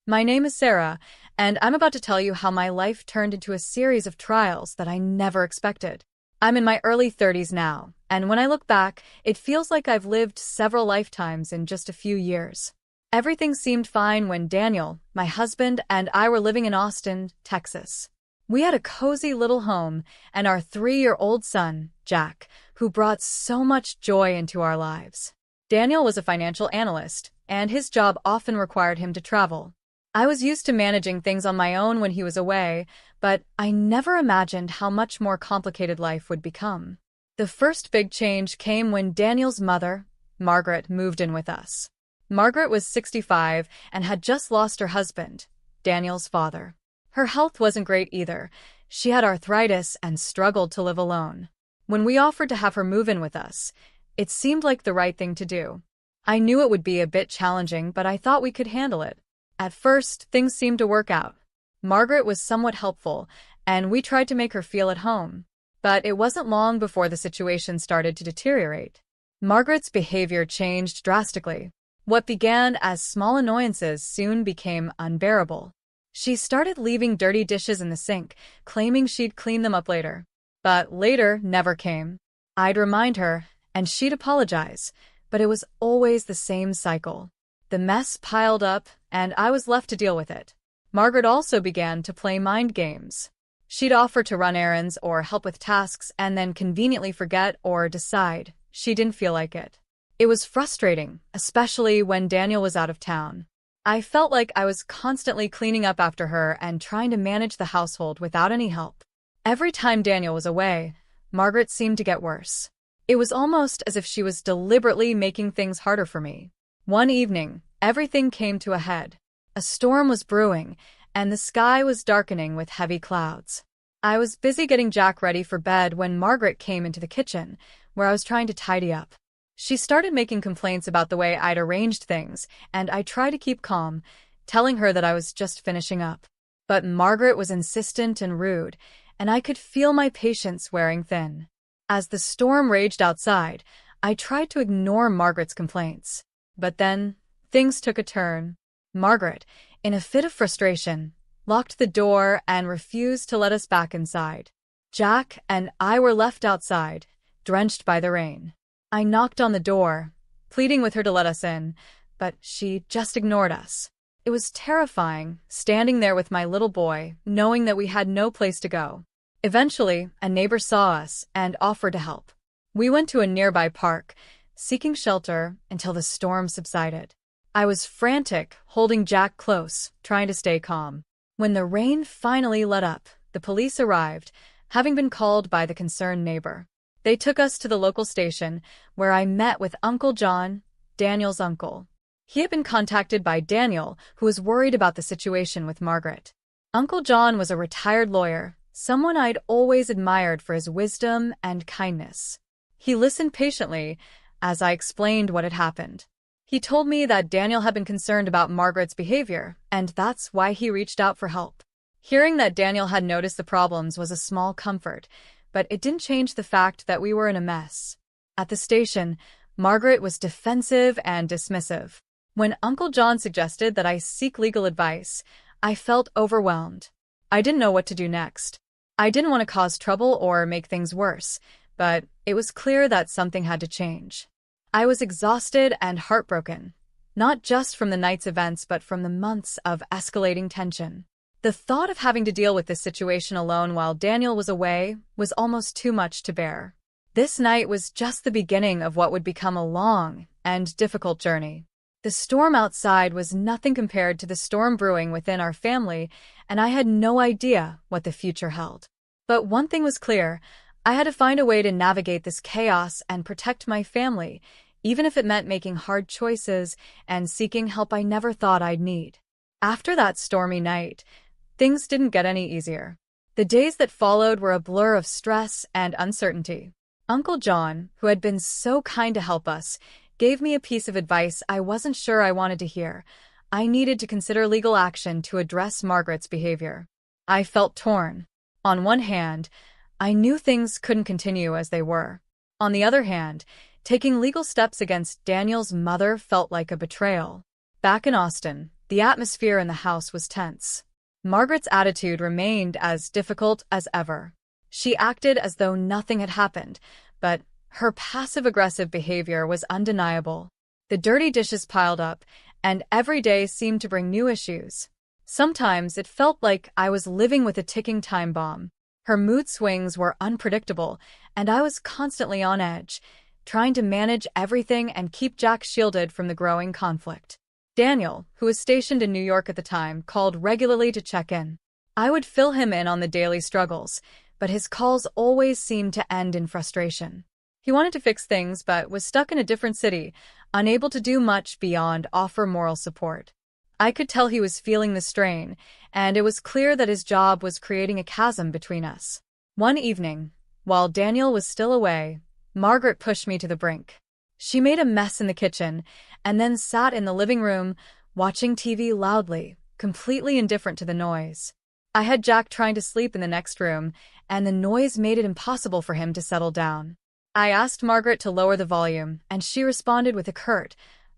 My name is Sarah, and I'm about to tell you how my life turned into a series of trials that I never expected. I'm in my early 30s now, and when I look back, it feels like I've lived several lifetimes in just a few years. Everything seemed fine when Daniel, my husband, and I were living in Austin, Texas. We had a cozy little home and our 3-year-old son, Jack, who brought so much joy into our lives. Daniel was a financial analyst, and his job often required him to travel. I was used to managing things on my own when he was away, but I never imagined how much more complicated life would become. The first big change came when Daniel's mother, Margaret, moved in with us. Margaret was 65 and had just lost her husband, Daniel's father. Her health wasn't great either. She had arthritis and struggled to live alone. When we offered to have her move in with us, it seemed like the right thing to do. I knew it would be a bit challenging, but I thought we could handle it. At first, things seemed to work out. Margaret was somewhat helpful, and we tried to make her feel at home. But it wasn't long before the situation started to deteriorate. Margaret's behavior changed drastically. What began as small annoyances soon became unbearable. She started leaving dirty dishes in the sink, claiming she'd clean them up later. But later never came. I'd remind her, and she'd apologize, but it was always the same cycle. The mess piled up, and I was left to deal with it. Margaret also began to play mind games. She'd offer to run errands or help with tasks and then conveniently forget or decide she didn't feel like it. It was frustrating, especially when Daniel was out of town. I felt like I was constantly cleaning up after her and trying to manage the household without any help. Every time Daniel was away, Margaret seemed to get worse. It was almost as if she was deliberately making things harder for me. One evening, everything came to a head. A storm was brewing, and the sky was darkening with heavy clouds. I was busy getting Jack ready for bed when Margaret came into the kitchen, where I was trying to tidy up. She started making complaints about the way I'd arranged things, and I tried to keep calm, telling her that I was just finishing up. But Margaret was insistent and rude, and I could feel my patience wearing thin. As the storm raged outside, I tried to ignore Margaret's complaints. But then, things took a turn. Margaret, in a fit of frustration, locked the door and refused to let us back inside. Jack and I were left outside, drenched by the rain. I knocked on the door, pleading with her to let us in, but she just ignored us. It was terrifying, standing there with my little boy, knowing that we had no place to go. Eventually, a neighbor saw us and offered to help. We went to a nearby park, seeking shelter until the storm subsided. I was frantic, holding Jack close, trying to stay calm. When the rain finally let up, the police arrived, having been called by the concerned neighbor. They took us to the local station, where I met with Uncle John, Daniel's uncle. He had been contacted by Daniel, who was worried about the situation with Margaret. Uncle John was a retired lawyer, someone I'd always admired for his wisdom and kindness. He listened patiently as I explained what had happened. He told me that Daniel had been concerned about Margaret's behavior, and that's why he reached out for help. Hearing that Daniel had noticed the problems was a small comfort, but it didn't change the fact that we were in a mess. At the station, Margaret was defensive and dismissive. When Uncle John suggested that I seek legal advice, I felt overwhelmed. I didn't know what to do next. I didn't want to cause trouble or make things worse, but it was clear that something had to change. I was exhausted and heartbroken, not just from the night's events but from the months of escalating tension. The thought of having to deal with this situation alone while Daniel was away was almost too much to bear. This night was just the beginning of what would become a long and difficult journey. The storm outside was nothing compared to the storm brewing within our family, and I had no idea what the future held. But one thing was clear: I had to find a way to navigate this chaos and protect my family, even if it meant making hard choices and seeking help I never thought I'd need. After that stormy night, things didn't get any easier. The days that followed were a blur of stress and uncertainty. Uncle John, who had been so kind to help us, gave me a piece of advice I wasn't sure I wanted to hear. I needed to consider legal action to address Margaret's behavior. I felt torn. On one hand, I knew things couldn't continue as they were. On the other hand, taking legal steps against Daniel's mother felt like a betrayal. Back in Austin, The atmosphere in the house was tense. Margaret's attitude remained as difficult as ever. She acted as though nothing had happened, but her passive-aggressive behavior was undeniable. The dirty dishes piled up, and every day seemed to bring new issues. Sometimes it felt like I was living with a ticking time bomb. Her mood swings were unpredictable, and I was constantly on edge, trying to manage everything and keep Jack shielded from the growing conflict. Daniel, who was stationed in New York at the time, called regularly to check in. I would fill him in on the daily struggles, but his calls always seemed to end in frustration. He wanted to fix things but was stuck in a different city, unable to do much beyond offer moral support. I could tell he was feeling the strain, and it was clear that his job was creating a chasm between us. One evening, while Daniel was still away, Margaret pushed me to the brink. She made a mess in the kitchen and then sat in the living room, watching TV loudly, completely indifferent to the noise. I had Jack trying to sleep in the next room, and the noise made it impossible for him to settle down. I asked Margaret to lower the volume, and she responded with a curt,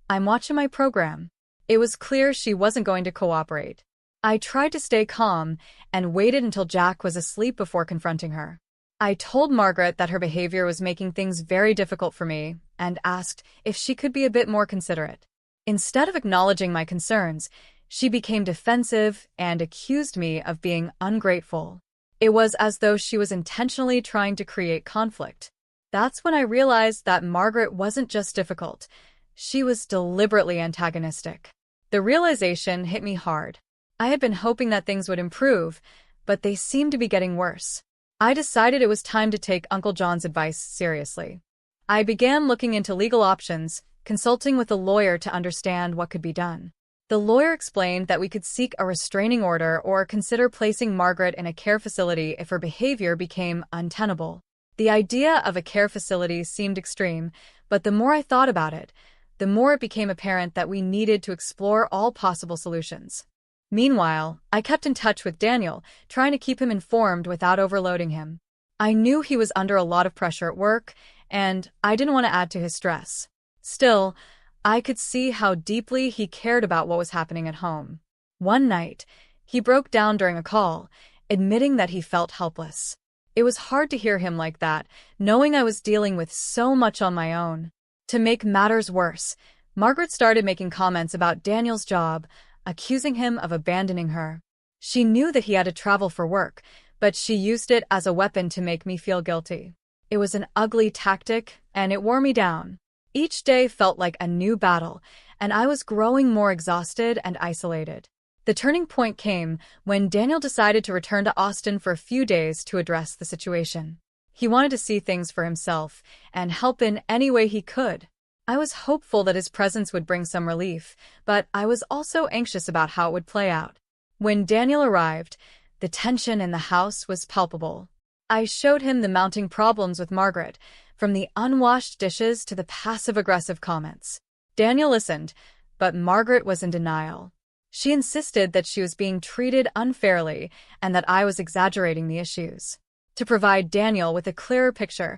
"I'm watching my program." It was clear she wasn't going to cooperate. I tried to stay calm and waited until Jack was asleep before confronting her. I told Margaret that her behavior was making things very difficult for me and asked if she could be a bit more considerate. Instead of acknowledging my concerns, she became defensive and accused me of being ungrateful. It was as though she was intentionally trying to create conflict. That's when I realized that Margaret wasn't just difficult. She was deliberately antagonistic. The realization hit me hard. I had been hoping that things would improve, but they seemed to be getting worse. I decided it was time to take Uncle John's advice seriously. I began looking into legal options, consulting with a lawyer to understand what could be done. The lawyer explained that we could seek a restraining order or consider placing Margaret in a care facility if her behavior became untenable. The idea of a care facility seemed extreme, but the more I thought about it, the more it became apparent that we needed to explore all possible solutions. Meanwhile, I kept in touch with Daniel, trying to keep him informed without overloading him. I knew he was under a lot of pressure at work, and I didn't want to add to his stress. Still, I could see how deeply he cared about what was happening at home. One night, he broke down during a call, admitting that he felt helpless. It was hard to hear him like that, knowing I was dealing with so much on my own. To make matters worse, Margaret started making comments about Daniel's job, accusing him of abandoning her. She knew that he had to travel for work, but she used it as a weapon to make me feel guilty. It was an ugly tactic, and it wore me down. Each day felt like a new battle, and I was growing more exhausted and isolated. The turning point came when Daniel decided to return to Austin for a few days to address the situation. He wanted to see things for himself and help in any way he could. I was hopeful that his presence would bring some relief, but I was also anxious about how it would play out. When Daniel arrived, the tension in the house was palpable. I showed him the mounting problems with Margaret, from the unwashed dishes to the passive-aggressive comments. Daniel listened, but Margaret was in denial. She insisted that she was being treated unfairly and that I was exaggerating the issues. To provide Daniel with a clearer picture,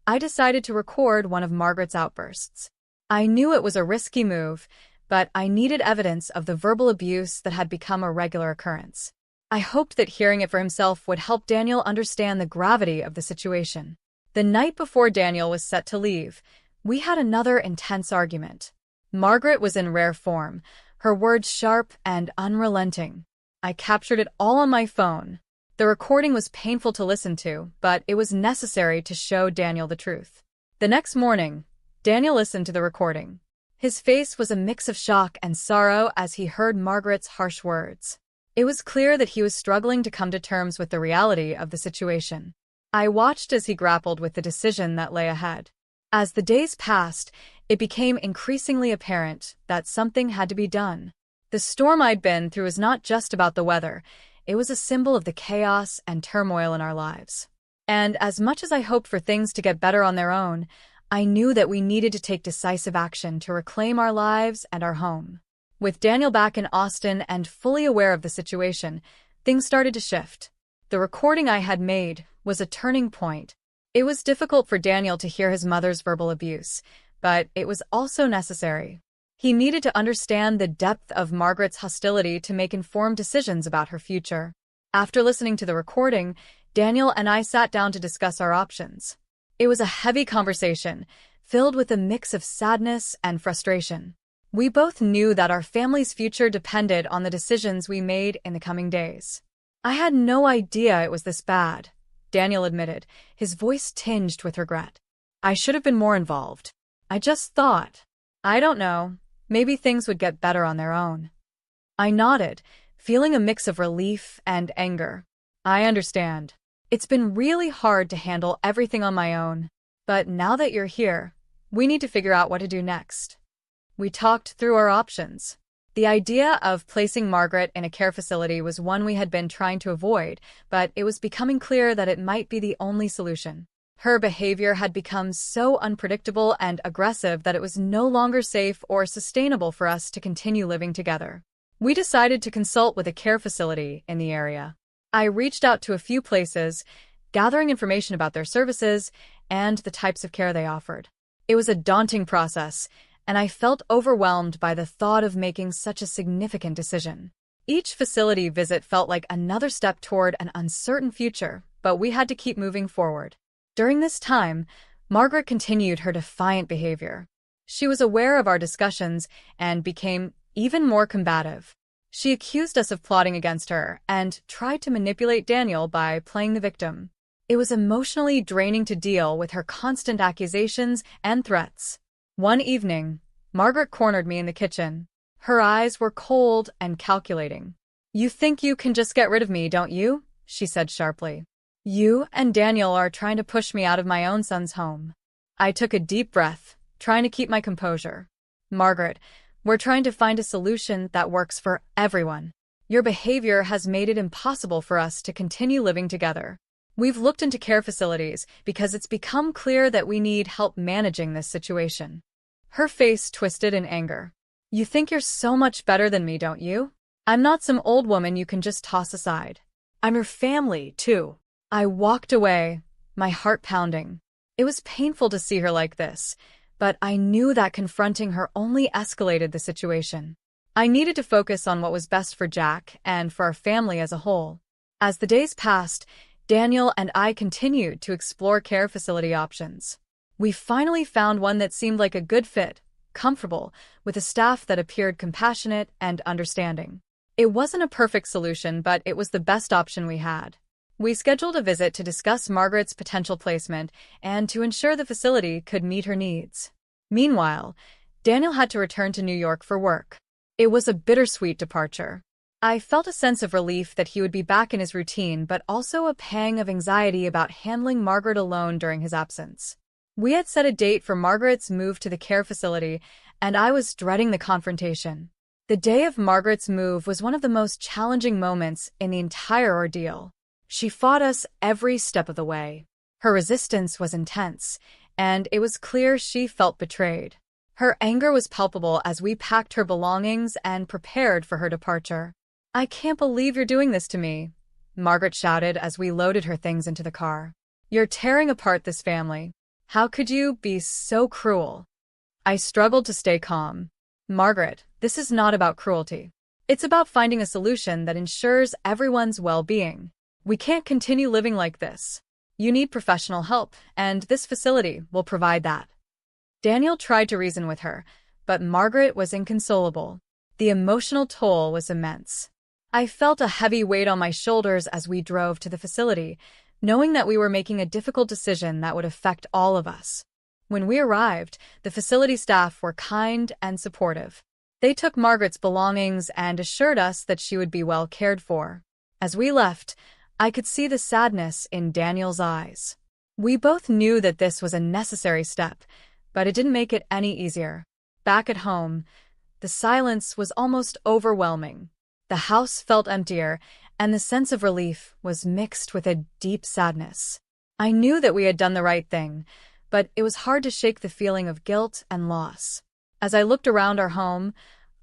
I decided to record one of Margaret's outbursts. I knew it was a risky move, but I needed evidence of the verbal abuse that had become a regular occurrence. I hoped that hearing it for himself would help Daniel understand the gravity of the situation. The night before Daniel was set to leave, we had another intense argument. Margaret was in rare form, her words sharp and unrelenting. I captured it all on my phone. The recording was painful to listen to, but it was necessary to show Daniel the truth. The next morning, Daniel listened to the recording. His face was a mix of shock and sorrow as he heard Margaret's harsh words. It was clear that he was struggling to come to terms with the reality of the situation. I watched as he grappled with the decision that lay ahead. As the days passed, it became increasingly apparent that something had to be done. The storm I'd been through was not just about the weather. It was a symbol of the chaos and turmoil in our lives. And as much as I hoped for things to get better on their own, I knew that we needed to take decisive action to reclaim our lives and our home. With Daniel back in Austin and fully aware of the situation, things started to shift. The recording I had made was a turning point. It was difficult for Daniel to hear his mother's verbal abuse, but it was also necessary. He needed to understand the depth of Margaret's hostility to make informed decisions about her future. After listening to the recording, Daniel and I sat down to discuss our options. It was a heavy conversation, filled with a mix of sadness and frustration. We both knew that our family's future depended on the decisions we made in the coming days. I had no idea it was this bad, Daniel admitted, his voice tinged with regret. I should have been more involved. I just thought, I don't know, maybe things would get better on their own. I nodded, feeling a mix of relief and anger. I understand. It's been really hard to handle everything on my own. But now that you're here, we need to figure out what to do next. We talked through our options. The idea of placing Margaret in a care facility was one we had been trying to avoid, but it was becoming clear that it might be the only solution. Her behavior had become so unpredictable and aggressive that it was no longer safe or sustainable for us to continue living together. We decided to consult with a care facility in the area. I reached out to a few places, gathering information about their services and the types of care they offered. It was a daunting process, and I felt overwhelmed by the thought of making such a significant decision. Each facility visit felt like another step toward an uncertain future, but we had to keep moving forward. During this time, Margaret continued her defiant behavior. She was aware of our discussions and became even more combative. She accused us of plotting against her and tried to manipulate Daniel by playing the victim. It was emotionally draining to deal with her constant accusations and threats. One evening, Margaret cornered me in the kitchen. Her eyes were cold and calculating. "You think you can just get rid of me, don't you?" she said sharply. "You and Daniel are trying to push me out of my own son's home." I took a deep breath, trying to keep my composure. "Margaret, we're trying to find a solution that works for everyone. Your behavior has made it impossible for us to continue living together. We've looked into care facilities because it's become clear that we need help managing this situation." Her face twisted in anger. "You think you're so much better than me, don't you? I'm not some old woman you can just toss aside. I'm your family, too." I walked away, my heart pounding. It was painful to see her like this, but I knew that confronting her only escalated the situation. I needed to focus on what was best for Jack and for our family as a whole. As the days passed, Daniel and I continued to explore care facility options. We finally found one that seemed like a good fit, comfortable, with a staff that appeared compassionate and understanding. It wasn't a perfect solution, but it was the best option we had. We scheduled a visit to discuss Margaret's potential placement and to ensure the facility could meet her needs. Meanwhile, Daniel had to return to New York for work. It was a bittersweet departure. I felt a sense of relief that he would be back in his routine, but also a pang of anxiety about handling Margaret alone during his absence. We had set a date for Margaret's move to the care facility, and I was dreading the confrontation. The day of Margaret's move was one of the most challenging moments in the entire ordeal. She fought us every step of the way. Her resistance was intense, and it was clear she felt betrayed. Her anger was palpable as we packed her belongings and prepared for her departure. "I can't believe you're doing this to me," Margaret shouted as we loaded her things into the car. "You're tearing apart this family. How could you be so cruel?" I struggled to stay calm. "Margaret, this is not about cruelty. It's about finding a solution that ensures everyone's well-being. We can't continue living like this. You need professional help, and this facility will provide that." Daniel tried to reason with her, but Margaret was inconsolable. The emotional toll was immense. I felt a heavy weight on my shoulders as we drove to the facility, knowing that we were making a difficult decision that would affect all of us. When we arrived, the facility staff were kind and supportive. They took Margaret's belongings and assured us that she would be well cared for. As we left, I could see the sadness in Daniel's eyes. We both knew that this was a necessary step, but it didn't make it any easier. Back at home, the silence was almost overwhelming. The house felt emptier, and the sense of relief was mixed with a deep sadness. I knew that we had done the right thing, but it was hard to shake the feeling of guilt and loss. As I looked around our home,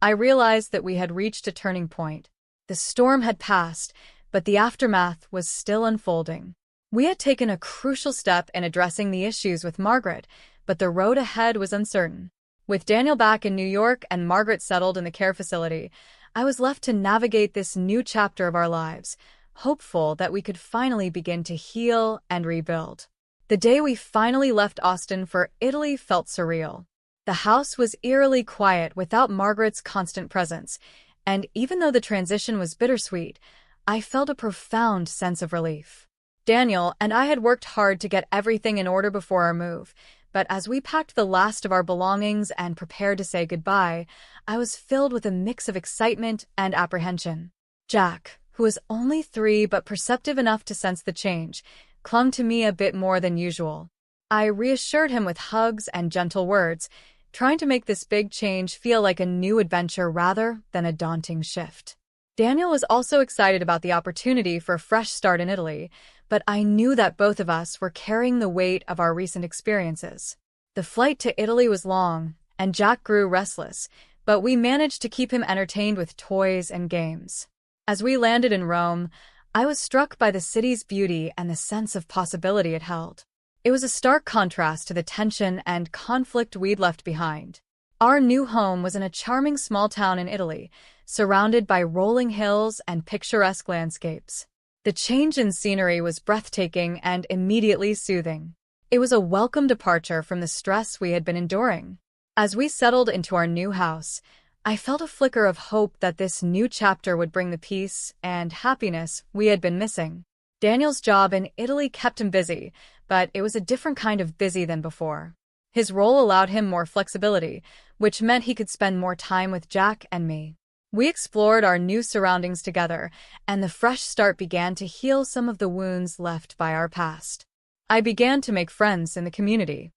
I realized that we had reached a turning point. The storm had passed, but the aftermath was still unfolding. We had taken a crucial step in addressing the issues with Margaret, but the road ahead was uncertain. With Daniel back in New York and Margaret settled in the care facility, I was left to navigate this new chapter of our lives, hopeful that we could finally begin to heal and rebuild. The day we finally left Austin for Italy felt surreal. The house was eerily quiet without Margaret's constant presence, and even though the transition was bittersweet, I felt a profound sense of relief. Daniel and I had worked hard to get everything in order before our move, but as we packed the last of our belongings and prepared to say goodbye, I was filled with a mix of excitement and apprehension. Jack, who was only 3 but perceptive enough to sense the change, clung to me a bit more than usual. I reassured him with hugs and gentle words, trying to make this big change feel like a new adventure rather than a daunting shift. Daniel was also excited about the opportunity for a fresh start in Italy, but I knew that both of us were carrying the weight of our recent experiences. The flight to Italy was long, and Jack grew restless, but we managed to keep him entertained with toys and games. As we landed in Rome, I was struck by the city's beauty and the sense of possibility it held. It was a stark contrast to the tension and conflict we'd left behind. Our new home was in a charming small town in Italy, surrounded by rolling hills and picturesque landscapes. The change in scenery was breathtaking and immediately soothing. It was a welcome departure from the stress we had been enduring. As we settled into our new house, I felt a flicker of hope that this new chapter would bring the peace and happiness we had been missing. Daniel's job in Italy kept him busy, but it was a different kind of busy than before. His role allowed him more flexibility, which meant he could spend more time with Jack and me. We explored our new surroundings together, and the fresh start began to heal some of the wounds left by our past. I began to make friends in the community.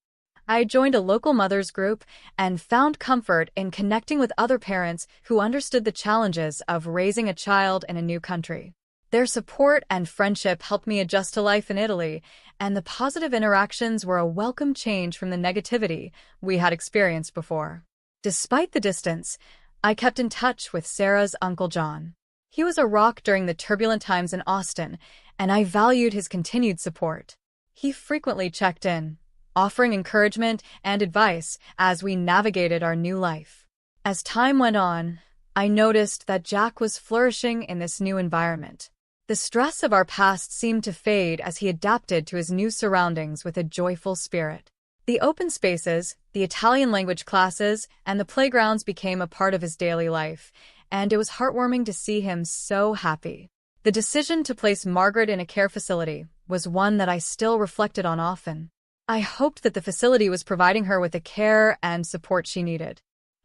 I joined a local mothers group and found comfort in connecting with other parents who understood the challenges of raising a child in a new country. Their support and friendship helped me adjust to life in Italy, and the positive interactions were a welcome change from the negativity we had experienced before. Despite the distance, I kept in touch with Sarah's Uncle John. He was a rock during the turbulent times in Austin, and I valued his continued support. He frequently checked in, offering encouragement and advice as we navigated our new life. As time went on, I noticed that Jack was flourishing in this new environment. The stress of our past seemed to fade as he adapted to his new surroundings with a joyful spirit. The open spaces, the Italian language classes, and the playgrounds became a part of his daily life, and it was heartwarming to see him so happy. The decision to place Margaret in a care facility was one that I still reflected on often. I hoped that the facility was providing her with the care and support she needed.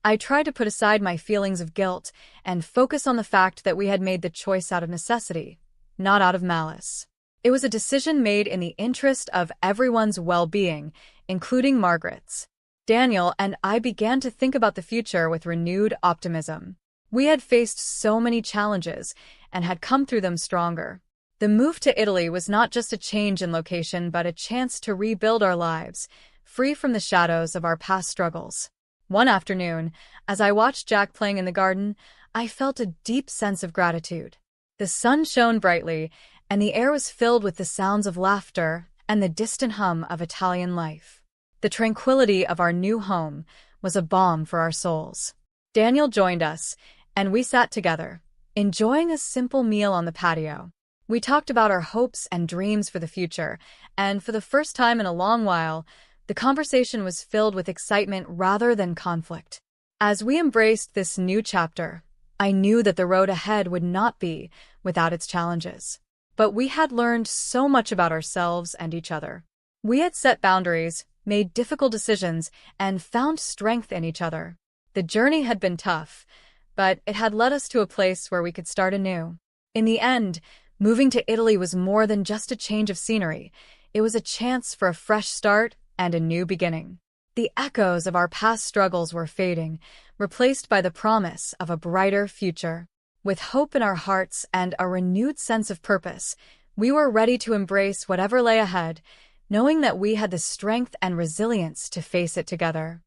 I tried to put aside my feelings of guilt and focus on the fact that we had made the choice out of necessity, not out of malice. It was a decision made in the interest of everyone's well-being, including Margaret's. Daniel and I began to think about the future with renewed optimism. We had faced so many challenges and had come through them stronger. The move to Italy was not just a change in location but a chance to rebuild our lives, free from the shadows of our past struggles. One afternoon, as I watched Jack playing in the garden, I felt a deep sense of gratitude. The sun shone brightly, and the air was filled with the sounds of laughter and the distant hum of Italian life. The tranquility of our new home was a balm for our souls. Daniel joined us, and we sat together, enjoying a simple meal on the patio. We talked about our hopes and dreams for the future, and for the first time in a long while, the conversation was filled with excitement rather than conflict. As we embraced this new chapter, I knew that the road ahead would not be without its challenges. But we had learned so much about ourselves and each other. We had set boundaries, made difficult decisions, and found strength in each other. The journey had been tough, but it had led us to a place where we could start anew. In the end, moving to Italy was more than just a change of scenery. It was a chance for a fresh start and a new beginning. The echoes of our past struggles were fading, replaced by the promise of a brighter future. With hope in our hearts and a renewed sense of purpose, we were ready to embrace whatever lay ahead, knowing that we had the strength and resilience to face it together.